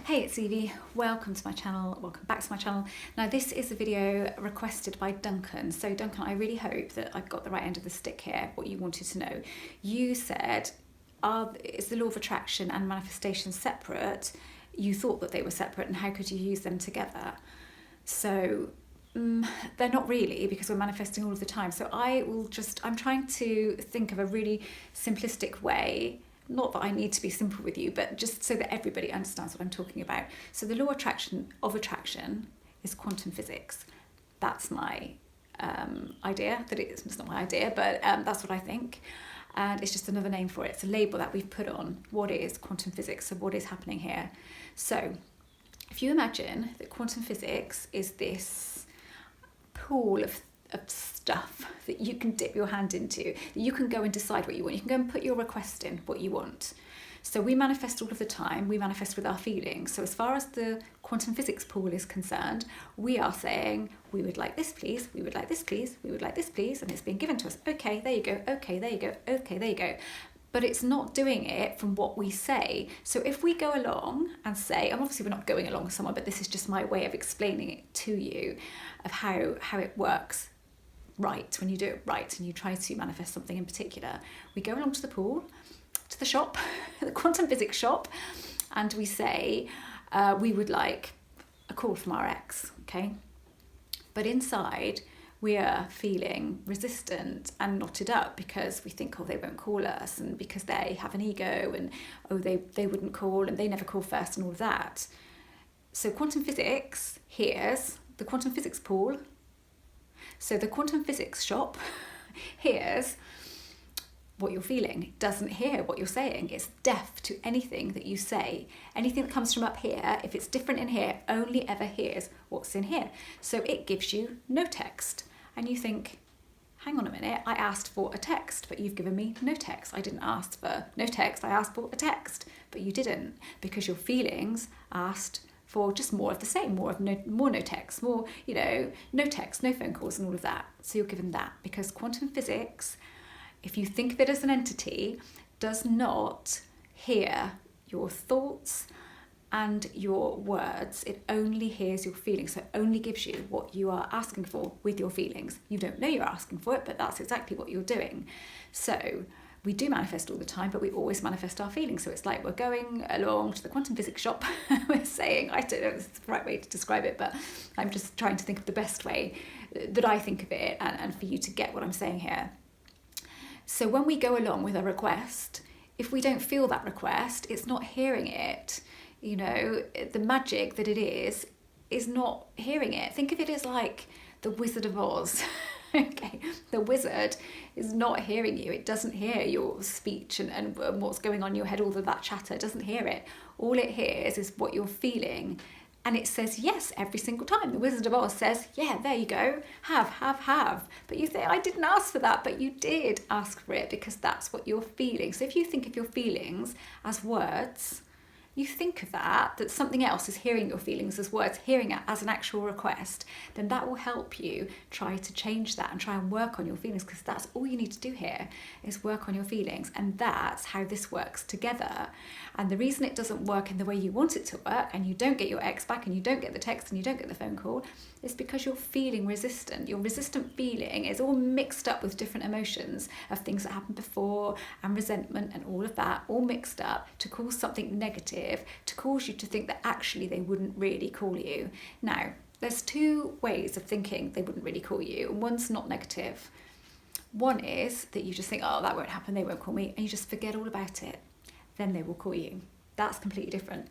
Hey, it's Evie. Welcome to my channel. Welcome back to my channel. Now, this is a video requested by Duncan. So, Duncan, I really hope that I've got the right end of the stick here, what you wanted to know. You said, is the law of attraction and manifestation separate? You thought that they were separate, and how could you use them together? So, they're not really, because we're manifesting all of the time. So I'm trying to think of a really simplistic way. Not that I need to be simple with you, but just so that everybody understands what I'm talking about. So the law of attraction is quantum physics. That's my idea. It's not my idea, but that's what I think. And it's just another name for it. It's a label that we've put on what is quantum physics, so what is happening here. So if you imagine that quantum physics is this pool of stuff that you can dip your hand into, that you can go and decide what you want. You can go and put your request in, what you want. So we manifest all of the time. We manifest with our feelings. So as far as the quantum physics pool is concerned, we are saying, we would like this, please. We would like this, please. We would like this, please. And it's being given to us. Okay, there you go. Okay, there you go. Okay, there you go. But it's not doing it from what we say. So if we go along and say, and obviously we're not going along somewhere, but this is just my way of explaining it to you of how it works right, when you do it right and you try to manifest something in particular. We go along to the pool, to the shop, the quantum physics shop, and we say, we would like a call from our ex, okay? But inside, we are feeling resistant and knotted up because we think, oh, they won't call us, and because they have an ego, and oh, they wouldn't call, and they never call first, and all of that. So quantum physics hears the quantum physics pool. So the quantum physics shop hears what you're feeling. It doesn't hear what you're saying. It's deaf to anything that you say. Anything that comes from up here, if it's different in here, only ever hears what's in here. So it gives you no text. And you think, hang on a minute, I asked for a text, but you've given me no text. I didn't ask for no text, I asked for a text, but you didn't, because your feelings asked for just more of the same, more no text, more, no text, no phone calls and all of that. So you're given that, because quantum physics, if you think of it as an entity, does not hear your thoughts and your words. It only hears your feelings, so it only gives you what you are asking for with your feelings. You don't know you're asking for it, but that's exactly what you're doing. So we do manifest all the time, but we always manifest our feelings. So it's like we're going along to the quantum physics shop. We're saying, I don't know if it's the right way to describe it, but I'm just trying to think of the best way that I think of it and for you to get what I'm saying here. So when we go along with a request, if we don't feel that request, it's not hearing it. The magic that it is not hearing it. Think of it as like the Wizard of Oz. Okay, the wizard is not hearing you. It doesn't hear your speech and what's going on in your head, all of that chatter. It doesn't hear it. All it hears is what you're feeling. And it says yes every single time. The Wizard of Oz says, yeah, there you go. Have. But you think, I didn't ask for that, but you did ask for it because that's what you're feeling. So if you think of your feelings as words, you think of that something else is hearing your feelings as words, hearing it as an actual request, then that will help you try to change that and try and work on your feelings, because that's all you need to do here is work on your feelings. And that's how this works together. And the reason it doesn't work in the way you want it to work, and you don't get your ex back, and you don't get the text, and you don't get the phone call, is because you're feeling resistant. Your resistant feeling is all mixed up with different emotions of things that happened before, and resentment and all of that, all mixed up to cause something negative, to cause you to think that actually they wouldn't really call you. Now, there's two ways of thinking they wouldn't really call you, and one's not negative. One is that you just think, oh, that won't happen, they won't call me, and you just forget all about it. Then they will call you. That's completely different.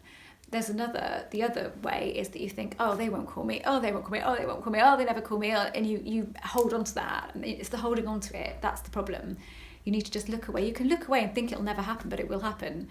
There's the other way is that you think, oh, they won't call me, oh, they won't call me, oh, they won't call me, oh, they never call me, and you hold on to that, and it's the holding on to it, that's the problem. You need to just look away. You can look away and think it'll never happen, but it will happen.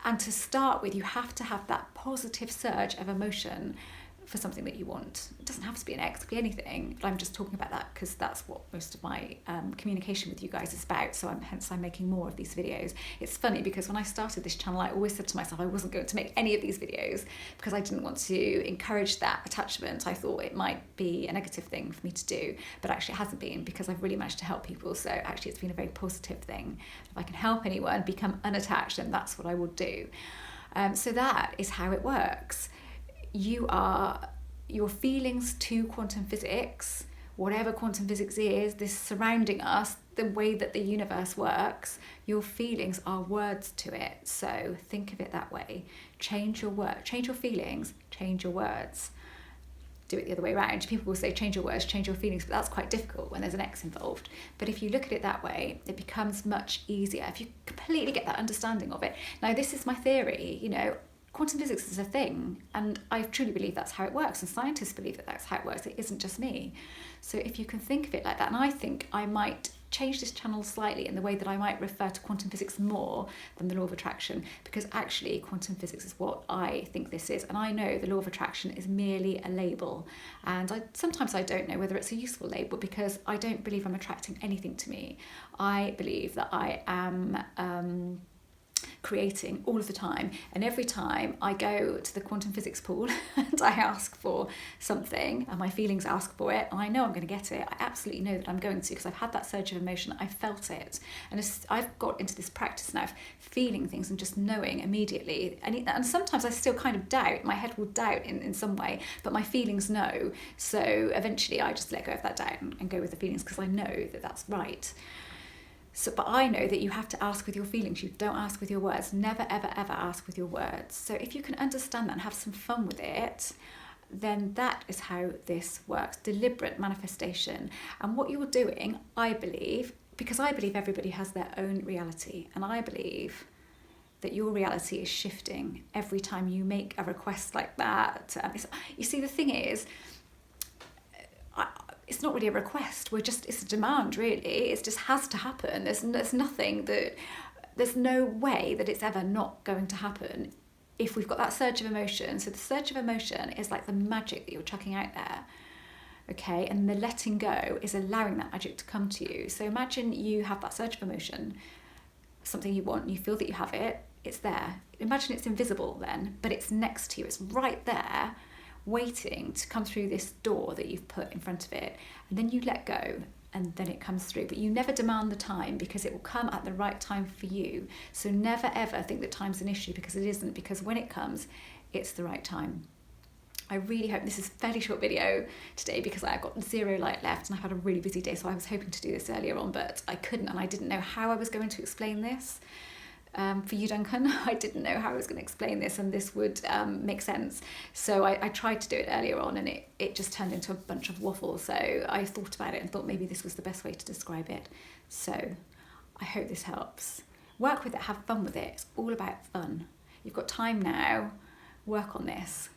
And to start with, you have to have that positive surge of emotion for something that you want. It doesn't have to be an ex, it could be anything, but I'm just talking about that because that's what most of my communication with you guys is about, so I'm making more of these videos. It's funny because when I started this channel, I always said to myself I wasn't going to make any of these videos because I didn't want to encourage that attachment. I thought it might be a negative thing for me to do, but actually it hasn't been, because I've really managed to help people, so actually it's been a very positive thing. If I can help anyone become unattached, then that's what I will do. So that is how it works. Your feelings to quantum physics, whatever quantum physics is, this surrounding us, the way that the universe works, your feelings are words to it. So think of it that way. Change your feelings, change your words. Do it the other way around. People will say change your words, change your feelings, but that's quite difficult when there's an X involved. But if you look at it that way, it becomes much easier if you completely get that understanding of it. Now, this is my theory, quantum physics is a thing, and I truly believe that's how it works, and scientists believe that that's how it works. It isn't just me. So if you can think of it like that, and I think I might change this channel slightly in the way that I might refer to quantum physics more than the law of attraction, because actually quantum physics is what I think this is, and I know the law of attraction is merely a label, and sometimes I don't know whether it's a useful label, because I don't believe I'm attracting anything to me. I believe that I am creating all of the time, and every time I go to the quantum physics pool and I ask for something and my feelings ask for it, and I know I'm going to get it, I absolutely know that I'm going to, because I've had that surge of emotion, I felt it, and I've got into this practice now of feeling things and just knowing immediately, and sometimes I still kind of doubt, my head will doubt in some way, but my feelings know, so eventually I just let go of that doubt and go with the feelings, because I know that that's right. So, but I know that you have to ask with your feelings. You don't ask with your words. Never, ever, ever ask with your words. So if you can understand that and have some fun with it, then that is how this works. Deliberate manifestation. And what you're doing, I believe, because I believe everybody has their own reality, and I believe that your reality is shifting every time you make a request like that. You see, the thing is, it's not really a request, it's a demand, really. It just has to happen. There's no way that it's ever not going to happen if we've got that surge of emotion. So the surge of emotion is like the magic that you're chucking out there, okay? And the letting go is allowing that magic to come to you. So imagine you have that surge of emotion, something you want, and you feel that you have it, it's there. Imagine it's invisible then, but it's next to you, it's right there, waiting to come through this door that you've put in front of it, and then you let go, and then it comes through. But you never demand the time, because it will come at the right time for you. So never ever think that time's an issue, because it isn't, because when it comes, it's the right time. I really hope this is a fairly short video today, because I've got 0 light left and I've had a really busy day, so I was hoping to do this earlier on, but I couldn't, and I didn't know how I was going to explain this. For you, Duncan, I didn't know how I was going to explain this, and this would make sense. So I tried to do it earlier on, and it just turned into a bunch of waffle. So I thought about it and thought maybe this was the best way to describe it. So I hope this helps. Work with it, have fun with it. It's all about fun. You've got time now. Work on this.